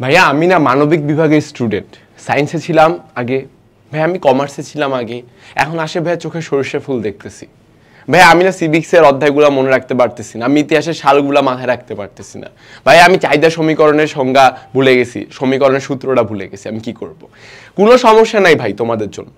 ভাইয়া আমি না মানবিক বিভাগের স্টুডেন্ট, সায়েন্সে ছিলাম আগে, ভাই আমি কমার্সে ছিলাম আগে, এখন আসে ভাইয়া চোখে সরিষা ফুল দেখতেছি। ভাই আমি না সিভিক্সের অধ্যায়গুলো মনে রাখতে পারতেছি না, আমি ইতিহাসের সালগুলা মাথায় রাখতে পারতেছি না। ভাই আমি চাহিদা সমীকরণের সংজ্ঞা ভুলে গেছি, সমীকরণের সূত্রটা ভুলে গেছি, আমি কি করব? কোনো সমস্যা নাই ভাই তোমাদের জন্য।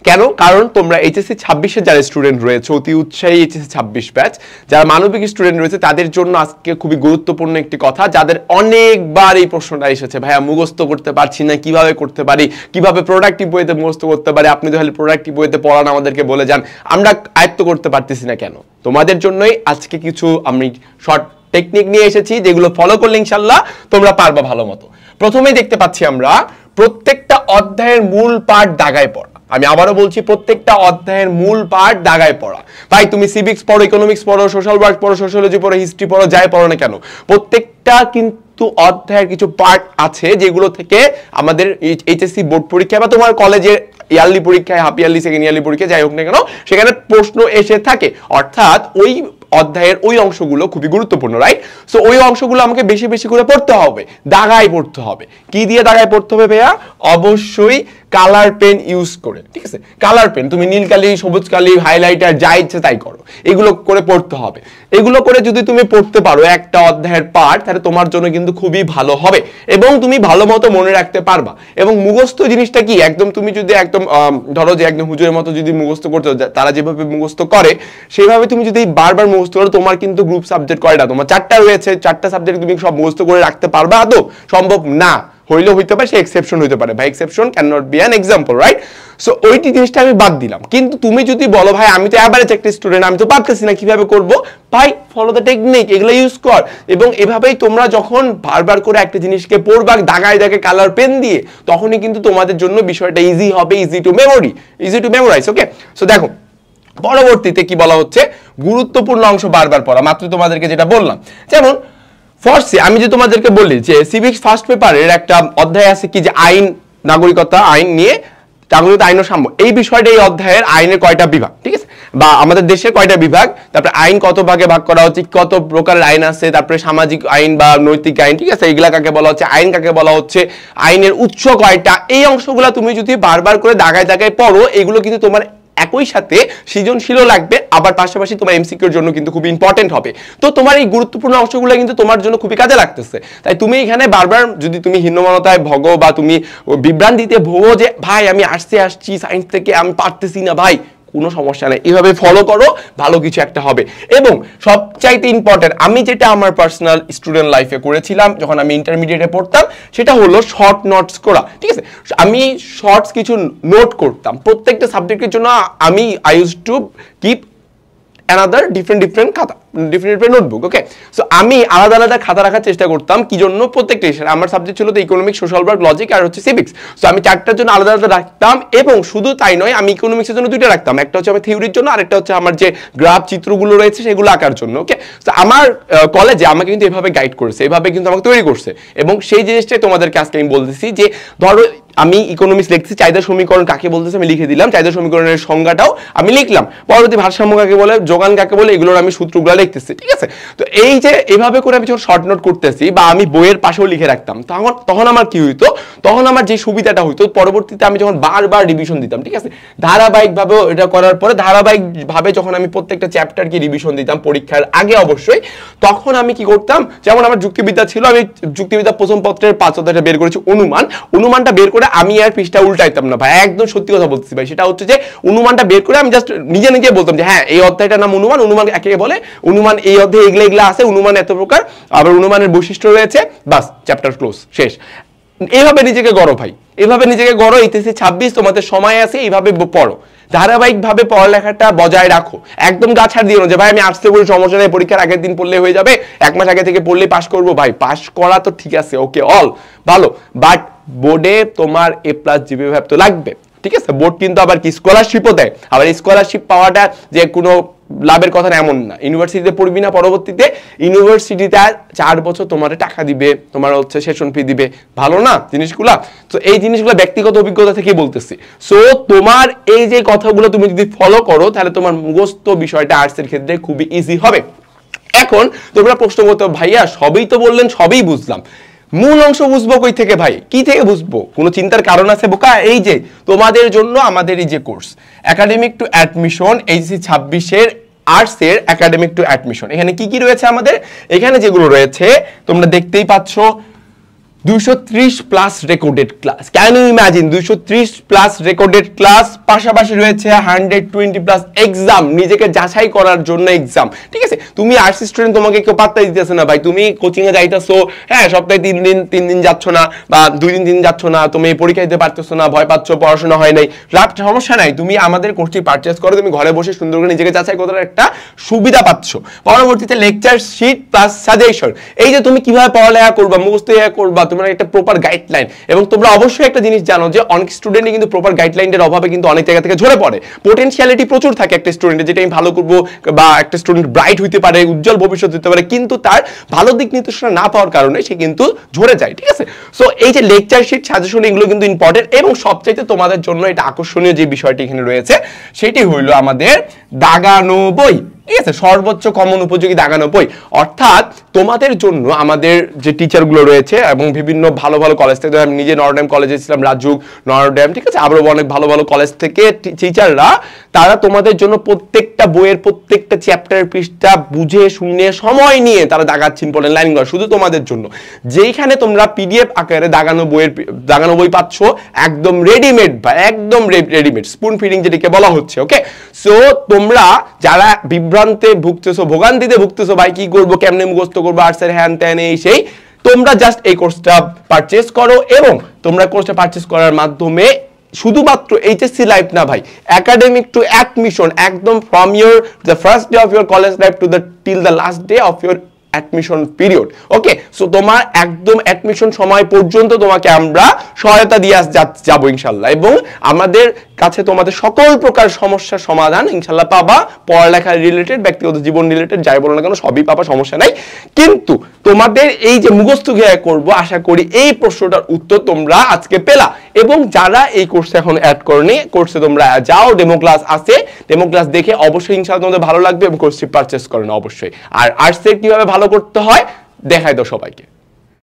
কেন? কারণ তোমরা এইচএসসি 26-এর যারা স্টুডেন্ট রয়েছে, অতি উৎসাহী এইচএসসি 26 ব্যাচ, যারা মানবিক স্টুডেন্ট রয়েছে তাদের জন্য আজকে খুবই গুরুত্বপূর্ণ একটি কথা, যাদের অনেকবার এই প্রশ্নটা এসেছে, ভাইয়া মুখস্থ করতে পারছি না, কিভাবে করতে পারি, কিভাবে প্রোডাক্টিভ ওয়েতে মুখস্থ করতে পারি, আপনি তাহলে প্রোডাক্টিভ ওয়েতে পড়ান, আমাদেরকে বলে যান, আমরা আয়ত্ত করতে পারতেছি না কেন? তোমাদের জন্যই আজকে কিছু আমি শর্ট টেকনিক নিয়ে এসেছি, যেগুলো ফলো করলে ইনশাল্লাহ তোমরা পারবা ভালো মতো। প্রথমেই দেখতে পাচ্ছি আমরা প্রত্যেকটা অধ্যায়ের মূল পাঠ দাগায় পড়া। আমি আবারও বলছি, প্রত্যেকটা অধ্যায়ের মূল পাঠ দাগায় পড়া। ভাই তুমি সিভিক্স পড়ো, ইকোনমিক্স পড়ো, সোশ্যাল ওয়ার্ক পড়ো, সোশ্যোলজি পড়ো, হিস্ট্রি পড়ো, যাই পড়ো না কেন, প্রত্যেকটা কিন্তু অধ্যায়ের কিছু পার্ট আছে যেগুলো থেকে আমাদের এইচএসসি বোর্ড পরীক্ষা বা তোমার কলেজের ইয়ারলি পরীক্ষায়, হাফ ইয়ারলি, সেকেন্ড ইয়ারলি পরীক্ষা যাই হোক না কেন, সেখানে প্রশ্ন এসে থাকে। অর্থাৎ ওই অধ্যায়ের ওই অংশগুলো খুবই গুরুত্বপূর্ণ, রাইট? সো ওই অংশগুলো আমাকে বেশি বেশি করে পড়তে হবে, দাগায় পড়তে হবে। কি দিয়ে দাগায় পড়তে হবে ভাইয়া? অবশ্যই কালার পেন ইউজ করে, ঠিক আছে? কালার পেন, তুমি নীল কালি, সবুজ কালি, হাইলাইটার যা ইচ্ছে তাই করো, এগুলো করে পড়তে হবে। এগুলো করে যদি তুমি পড়তে পারো একটা অধ্যায়ের পাঠ, তাহলে তোমার জন্য কিন্তু খুবই ভালো হবে এবং তুমি ভালো মতো মনে রাখতে পারবা। এবং মুখস্থ জিনিসটা কি, একদম তুমি যদি একদম ধরো যে একদম হুজুরের মতো যদি মুখস্থ করতে, তারা যেভাবে মুখস্থ করে সেইভাবে তুমি যদি বারবার মুখস্থ করো, তোমার কিন্তু গ্রুপ সাবজেক্ট কয়টা? তোমার 4টা রয়েছে, 4টা সাবজেক্ট তুমি সব মুখস্থ করে রাখতে পারবা? আদৌ সম্ভব না। হইলেও হইতে পারে, সে এক্সেপশন হইতে পারে ভাই, exception can not be an example, right? So ওইটি জিনিসটা আমি বাদ দিলাম। কিন্তু তুমি যদি বলো ভাই আমি তো অ্যাভারেজ একটা স্টুডেন্ট, আমি তো পারতেছি না, কিভাবে করব? ভাই ফলো দ্য টেকনিক, এগুলো ইউজ কর। এবং এভাবেই তোমরা যখন বারবার করে একটা জিনিসকে পড়বা দাগায় দাগায় কালার পেন দিয়ে, তখনই কিন্তু তোমাদের জন্য বিষয়টা ইজি হবে, easy to memorise. Okay, so দেখো পরবর্তীতে কি বলা হচ্ছে, গুরুত্বপূর্ণ অংশ বারবার পড়া। মাত্র তোমাদেরকে যেটা বললাম, যেমন ফার্স্টে আমি যে তোমাদেরকে বলি যে সিভিক্স ফার্স্ট পেপারের একটা অধ্যায় আছে কি, যে আইন, নাগরিকতা আইন নিয়ে, নাগরিকতা আইন ও সাম্য, এই বিষয়টা এই অধ্যায়ের আইনের কয়টা বিভাগ, ঠিক আছে, বা আমাদের দেশের কয়টা বিভাগ, তারপরে আইন কত ভাগে ভাগ করা হচ্ছে, কত প্রকারের আইন আছে, তারপরে সামাজিক আইন বা নৈতিক আইন, ঠিক আছে, এগুলা কাকে বলা হচ্ছে, আইন কাকে বলা হচ্ছে, আইনের উৎস কয়টা, এই অংশগুলো তুমি যদি বারবার করে দাগায় দাগায় পড়ো, এগুলো কিন্তু তোমার একই সাথে সৃজনশীলও লাগবে, আবার পাশাপাশি তোমার এমসিকিউর জন্য কিন্তু খুব ইম্পর্টেন্ট হবে। তো তোমার এই গুরুত্বপূর্ণ অংশগুলো কিন্তু তোমার জন্য খুবই কাজে লাগতেছে। তাই তুমি এখানে বারবার যদি তুমি হীনমনতায় ভোগো বা তুমি বিভ্রান্তিতে ভোগো যে ভাই আমি আসছি সায়েন্স থেকে, আমি পারতেছি না, ভাই কোনো সমস্যা নেই, এইভাবে ফলো করো, ভালো কিছু একটা হবে। এবং সবচাইতে ইম্পর্টেন্ট, আমি যেটা আমার পার্সোনাল স্টুডেন্ট লাইফে করেছিলাম যখন আমি ইন্টারমিডিয়েটে পড়তাম, সেটা হলো শর্ট নোটস করা, ঠিক আছে? আমি শর্টস কিছু নোট করতাম প্রত্যেকটা সাবজেক্টের জন্য। আমি I use to keep another different খাতা, different নোটবুক। ওকে, সো আমি আলাদা আলাদা খাতা রাখার চেষ্টা করতাম। কি জন্য? প্রত্যেকটা আমার সাবজেক্ট ছিল তো ইকোনমিক্স, সোশ্যাল ওয়ার্ক, লজিক আর হচ্ছে সিভিক্স। সো আমি 4টার জন্য আলাদা আলাদা রাখতাম। এবং শুধু তাই নয়, আমি ইকোনমিক্সের জন্য 2টা রাখতাম, একটা হচ্ছে আমার থিওরির জন্য, আরেকটা হচ্ছে আমার যে গ্রাফ চিত্রগুলো রয়েছে সেগুলো আঁকার জন্য। ওকে, সো আমার কলেজে আমাকে কিন্তু এভাবে গাইড করেছে, এভাবে কিন্তু আমাকে তৈরি করছে। এবং সেই জিনিসটাই তোমাদেরকে আজকে আমি বলতেছি যে ধরো আমি ইকোনমিক্স লিখছি, চাহিদা সমীকরণ কাকে বলতেছে আমি লিখে দিলাম, চাহিদা সমীকরণের সংজ্ঞাটাও আমি লিখলাম, পরবর্তী ভারসাম্য কাকে বলে, যোগান কাকে বলে, এগুলোর আমি সূত্রগুলো লিখতেছি, ঠিক আছে? তো এই যে এভাবে করে আমি যখন শর্ট নোট করতেছি বা আমি বইয়ের পাশেও লিখে রাখতাম, তখন আমার কি হইতো, তখন আমার যে সুবিধাটা হইতো, পরবর্তীতে আমি যখন বারবার রিভিশন দিতাম, ঠিক আছে, ধারাবাহিকভাবে এটা করার পরে ধারাবাহিকভাবে যখন আমি প্রত্যেকটা চ্যাপ্টারকে রিভিশন দিতাম পরীক্ষার আগে অবশ্যই, তখন আমি কি করতাম, যেমন আমার যুক্তিবিদ্যা ছিল, আমি যুক্তিবিদ্যা প্রথম পত্রের 5 অধ্যায়টা বের করেছি, অনুমানটা বের করে আমি আর পৃষ্ঠা উল্টাইতাম না ভাই, একদম সত্যি কথা বলতেছি ভাই। সেটা হচ্ছে যে অনুমানটা বের করে আমি জাস্ট নিজে নিজে বলতাম যে হ্যাঁ এই অধ্যায়টার নাম অনুমান, অনুমান একে বলে, অনুমান এই অধ্যায়ে এগুলা আছে, অনুমান এত প্রকার, আবার অনুমানের বৈশিষ্ট্য রয়েছে, বাস চ্যাপ্টার ক্লোজ, শেষ। এইভাবে নিজেকে গড়ো ভাই, এইভাবে নিজেকে গড়ো। এইচএসসি 26 তোমাদের সময় আছে, এইভাবে পড়ো, ধারাবাহিকভাবে পড়ালেখাটা বজায় রাখো। একদম গা ছাড় দিও না যে ভাই আমি আসতে বলি সমস্যা নেই, পরীক্ষার আগের দিন পড়লে হয়ে যাবে, 1 মাস আগে থেকে পড়লেই পাস করবো। ভাই পাস করা তো ঠিক আছে, ওকে অল ভালো, বাট বোর্ডে তোমার A+ জিপিএ তো লাগবে, ঠিক আছে? বোর্ড কিন্তু আবার কি স্কলারশিপও দেয়, আবার স্কলারশিপ পাওয়াটা যে কোনো লাভের কথা এমন না। ইউনিভার্সিটিতে পড়বি না, পরবর্তীতে ইউনিভার্সিটিতে 4 বছর তোমার টাকা দিবে, তোমার হচ্ছে সেশন ফি দিবে, ভালো না জিনিসগুলা? তো এই জিনিসগুলো ব্যক্তিগত অভিজ্ঞতা থেকে বলতেছি। সো তোমার এই যে কথাগুলো তুমি যদি ফলো করো, তাহলে তোমার মুখস্থ বিষয়টা আর্টসের ক্ষেত্রে খুবই ইজি হবে। এখন তোমরা প্রশ্ন করতে ভাইয়া সবই তো বললেন, সবই বুঝলাম, মূল অংশ বুঝবো কই থেকে ভাই, কি থেকে বুঝবো? কোনো চিন্তার কারণ আছে বোকা? এই যে তোমাদের জন্য আমাদের এই যে course academic to admission HSC 26-এর আর্টস এর একাডেমিক টু অ্যাডমিশন, এখানে কি কি রয়েছে আমাদের? এখানে যেগুলো রয়েছে তোমরা দেখতেই পাচ্ছ, 230 plus recorded class. Can you imagine 230 plus recorded class, পাশাপাশি রয়েছে 120 প্লাস এক্সাম, নিজেকে যাচাই করার জন্য এক্সাম। ঠিক আছে, তুমি আর্টস স্টুডেন্ট, তোমাকে কেউ পাত্তা দিতেছে না ভাই, তুমি কোচিং এ যাইতেছো, হ্যাঁ সপ্তাহে 3 দিন যাচ্ছ না বা 2 দিন যাচ্ছ না, তুমি পরীক্ষা দিতে পারতেছো না, ভয় পাচ্ছ, পড়াশোনা হয় নাই, সমস্যা নাই, তুমি আমাদের কোর্সটি পারচেজ করো, তুমি ঘরে বসে সুন্দর করে নিজেকে যাচাই করার একটা সুবিধা পাচ্ছ। পরবর্তীতে লেকচার শিট প্লাস সাজেশন, এই যে তুমি কিভাবে পড়ালেখা করবা, মুখস্থ করবা, তোমার একটা প্রপার গাইডলাইন। এবং তোমরা অবশ্যই একটা জিনিস জানো যে অনেক স্টুডেন্টই কিন্তু প্রপার গাইডলাইনের অভাবে কিন্তু অনেক জায়গা থেকে ঝরে পড়ে। পোটেনশিয়ালিটি প্রচুর থাকে একটা স্টুডেন্টের, যেটা আমি ভালো করবো, বা একটা স্টুডেন্ট ব্রাইট হইতে পারে, উজ্জ্বল ভবিষ্যৎ হতে পারে, কিন্তু তার ভালো দিক নির্দেশনা না পাওয়ার কারণে সে কিন্তু ঝরে যায়। ঠিক আছে, সো এই যে লেকচার শিট, সাজেশন, এগুলো কিন্তু ইম্পর্টেন্ট। এবং সবচাইতে তোমাদের জন্য এটা আকর্ষণীয় যে বিষয়টি এখানে রয়েছে সেটি হইলো আমাদের দাগানো বই। ঠিক আছে, সর্বোচ্চ কমন উপযোগী দাগানো বই, অর্থাৎ তোমাদের জন্য আমাদের যে টিচারগুলো রয়েছে এবং বিভিন্ন ভালো ভালো কলেজ থেকে, আমি নিজে নরডেম কলেজে ছিলাম, রাজুক, নরডেম, ঠিক আছে, আরো অনেক ভালো ভালো কলেজ থেকে টিচাররা, তারা তোমাদের জন্য প্রত্যেকটা বইয়ের প্রত্যেকটা চ্যাপ্টারের পৃষ্ঠা বুঝে শুনে সময় নিয়ে তারা দাগাচ্ছেন ইম্পর্টেন্ট লাইনগুলো শুধু তোমাদের জন্য। যেইখানে তোমরা পিডিএফ আকারে দাগানো বই পাচ্ছ, একদম রেডিমেড বা একদম রেডিমেড স্পুন ফিডিং যেটাকে বলা হচ্ছে। ওকে, সো তোমরা যারা বিভ্রান্তে ভুগতেছো, ভোগান্তিতে ভুগতেছো, ভাই কি করবো, কেমনে মুখস্থ করবো, আর্টসের হ্যান ত্যান এই সেই, তোমরা জাস্ট এই কোর্সটা পারচেজ করো। এবং তোমরা কোর্সটা পারচেজ করার মাধ্যমে শুধুমাত্র এইচএসসি লাইফ না ভাই, একাডেমিক টু অ্যাডমিশন, একদম from you're the first day of your college life to the till the last day of your admission period. Okay, so তোমার একদম অ্যাডমিশন সময় পর্যন্ত তোমাকে আমরা সহায়তা দিয়ে যাবো ইনশাল্লাহ, এবং আমাদের কাছে তোমাদের সকল প্রকার সমস্যার সমাধান ইনশাল্লাহ পাবা। পড়ালেখা রিলেটেড, ব্যক্তিগত জীবন রিলেটেড, যাই বলো না কেন সবই পাবা, সমস্যা নাই। কিন্তু তোমাদের এই যে মুখস্থ কিভাবে করবো, আশা করি এই প্রশ্নটার উত্তর তোমরা আজকে পেলা। এবং যারা এই কোর্সে এখন অ্যাড করনি, কোর্সে তোমরা যাও, ডেমো ক্লাস আছে, ডেমো ক্লাস দেখে অবশ্যই ইনশাল্লাহ তোমাদের ভালো লাগবে এবং কোর্সটি পারচেস করেন অবশ্যই। আর আর্টসে কিভাবে ভালো করতে হয় দেখাই দাও সবাইকে।